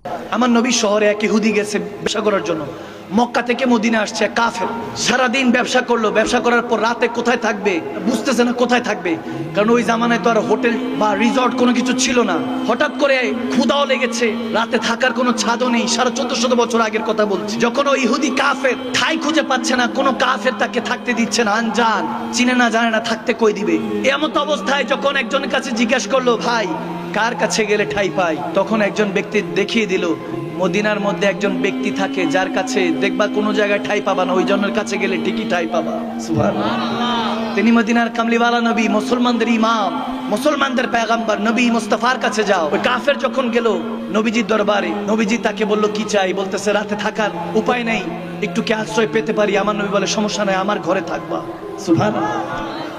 আমার নবী শহরে এক ইহুদি গেছে ব্যবসা করার জন্য। মক্কা থেকে মদিনা আসছে কাফের। সারাদিন ব্যবসা করলো, ব্যবসা করার পর রাতে কোথায় থাকবে বুঝতেছে না কোথায় থাকবে, কারণ ওই জামানায় তো আর হোটেল বা রিসর্ট কোনো কিছু ছিল না। হঠাৎ করে ক্ষুধাও লেগেছে, রাতে থাকার কোনো ছাদও নেই। 1450 বছর আগের কথা বলছি, যখন ওই ইহুদি কাফের ঠাই খুঁজে পাচ্ছে না, কোনো কাফের তাকে থাকতে দিচ্ছে না, আনজান, চিনে না জানে না, থাকতে কই দিবে। এমত অবস্থায় যখন একজনের কাছে জিজ্ঞেস করলো, ভাই কার কাছে গেলে ঠাই পাই, তখন একজন ব্যক্তি দেখিয়ে দিল মদিনার মধ্যে একজন ব্যক্তি থাকে যার কাছে দেখবা কোনো জায়গায় ঠাই পাবা না, ওই জনের কাছে গেলে ঠিকই ঠাই পাবা। সুবহানাল্লাহ। তিনি মদিনার কামলিওয়ালা নবী, মুসলমানদের ইমাম, মুসলমানদের পয়গম্বর নবী মুস্তাফার কাছে যাও। ওই কাফের যখন গেল নবীজির দরবারে, নবীজি তাকে বলল কি চাই, বলতেছে রাতে থাকার উপায় নেই, একটু কি আশ্রয় পেতে পারি? আমার নবী বলে সমস্যা নাই, আমার ঘরে থাকবা। সুবহানাল্লাহ,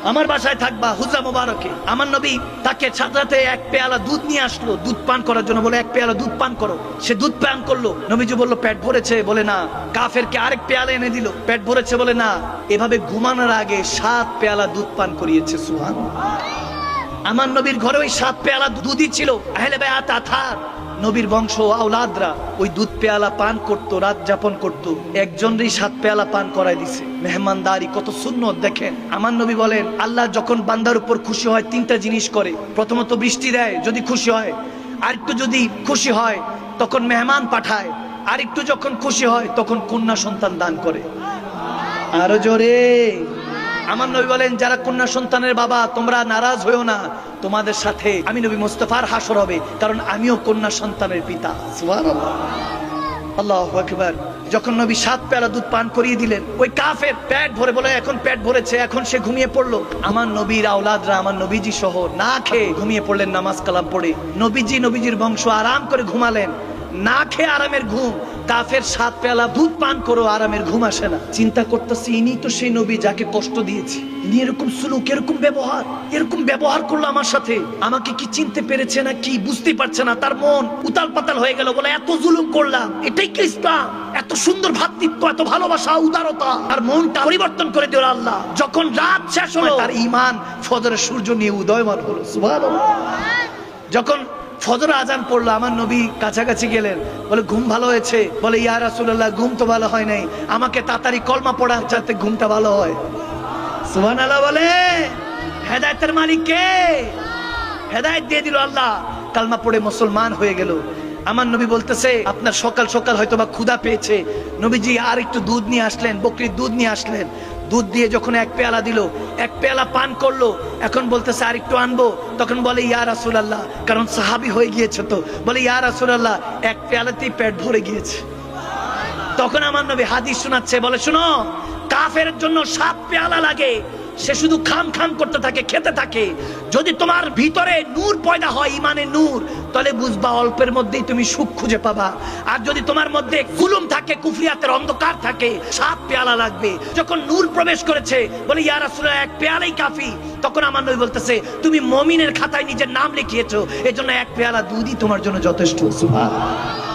আমার বাসায় থাকবা হুজরা মুবারকে। আমার নবী তাকে সাথে এক পেয়ালা দুধ নিয়ে আসলো দুধ পান করার জন্য, বলে এক পেয়ালা দুধ পান করো। সে দুধ পান করলো। নবীজি বলল পেট ভরেছে, বলে না। কাফেরকে আরেক পেয়ালা এনে দিল, পেট ভরেছে, বলে না। এভাবে ঘুমানোর আগে 7 পেয়ালা দুধ পান করিয়েছে। সুবহানাল্লাহ। আমার নবীর ঘরে ওই 7 পেয়ালা দুধই ছিল। আহলে বায়াত আথার নবীর বংশ আওলাদরা ওই দুধ পেয়ালা পান করতো, রাত যাপন করতো। একজনেরই 7 পেয়ালা পান করাই দিছে। মেহমানদারি কত সুন্নত দেখেন। আমার নবী বলেন আল্লাহ যখন বান্দার উপর খুশি হয় 3টা জিনিস করে। প্রথমত বৃষ্টি দেয় যদি খুশি হয়, আরেকটু যদি খুশি হয় তখন মেহমান পাঠায়, আরেকটু যখন খুশি হয় তখন কন্যা সন্তান দান করে। আরো জোরে। আমার নবী বলেন যারা কন্যা সন্তানের বাবা তোমরা নারাজ হইও না, তোমাদের সাথে আমি নবী মুস্তাফার হাসর হবে, কারণ আমিও কন্যা সন্তানের পিতা। সুবহানাল্লাহ, আল্লাহু আকবার। যখন নবী 7 পেয়ালা দুধ পান করিয়ে দিলেন, ওই কাফের পেট ভরে, বলে এখন পেট ভরেছে, এখন সে ঘুমিয়ে পড়লো। আমার নবীর আওলাদরা আমার নবীজি সহ না খেয়ে ঘুমিয়ে পড়লেন নামাজ কালাম পড়ে। নবীজির বংশ আরাম করে ঘুমালেন, না খেয়ে আরামের ঘুম। কাফের 7 পেয়ালা দুধ পান করো, আরামের ঘুম আসে না। চিন্তা করতেছি ইনি তো সেই নবী যাকে কষ্ট দিয়েছি, ইনি এরকম সুলুক, এরকম ব্যবহার করলো আমার সাথে। আমাকে কি চিনতে পেরেছে না কি বুঝতে পারছে না। তার মন উতাল পাতাল হয়ে গেল, বলে এত জুলুম করলাম, এটাই কি ইসলাম? এত সুন্দর ভ্রাতৃত্ব, এত ভালোবাসা, উদারতা। আর মনটা পরিবর্তন করে দিল আল্লাহ। যখন রাত শেষ হলো তার ঈমান ফজরের সূর্য নিয়ে উদয়মান হলো। সুবহানাল্লাহ। যখন ফজর আজান পড়লো, আমার নবী কাছাকাছি গেলেন, বলে ঘুম ভালো হয়েছে? বলে ইয়া রাসূলুল্লাহ ঘুম তো ভালো হয় নাই, আমাকে তাড়াতাড়ি কলমা পড়া যাতে ঘুমটা ভালো হয়। সুবহানাল্লাহ বলে। হেদায়েতের মালিক কে? হেদায়েত দিয়ে দিল আল্লাহ। কালমা পড়ে মুসলমান হয়ে গেল। আমার নবী বলতেছে আপনার সকাল সকাল হয়তো বা ক্ষুধা পেয়েছে। নবীজি আর একটু দুধ নিয়ে আসলেন, বকরির দুধ নিয়ে আসলেন। দুধ দিয়ে যখন 1 পেয়ালা দিল, 1 পেয়ালা পান করলো। এখন বলতেছে আর একটু আনবো। তখন বলে ইয়া রাসূলুল্লাহ, কারণ সাহাবী হয়ে গিয়েছে তো, বলে ইয়া রাসূলুল্লাহ 1 পেয়ালাতেই পেট ভরে গিয়েছে। তখন আমার নবী হাদিস শোনাচ্ছে, বলে শুনো, কাফের জন্য 7 পেয়ালা লাগে, সে শুধু খাম করতে থাকে, খেতে থাকে। যদি তোমার ভিতরে নূর পয়দা হয়, ইমানের নূর, তাহলে বুঝবা অল্পের মধ্যেই তুমি সুখ খুঁজে পাবা। আর যদি তোমার মধ্যে কুলুম থাকে, কুফরিয়াতের অন্ধকার থাকে, 7 পেয়ালা লাগবে। যখন নূর প্রবেশ করেছে, বলে ইয়া রাসূলুল্লাহ 1 পেয়ালাই কাফি। তখন আমার নবী বলতেছে তুমি মুমিনের খাতায় নিজের নাম লিখিয়েছো, এজন্য 1 পেয়ালা দুধই তোমার জন্য যথেষ্ট। সুবহানাল্লাহ।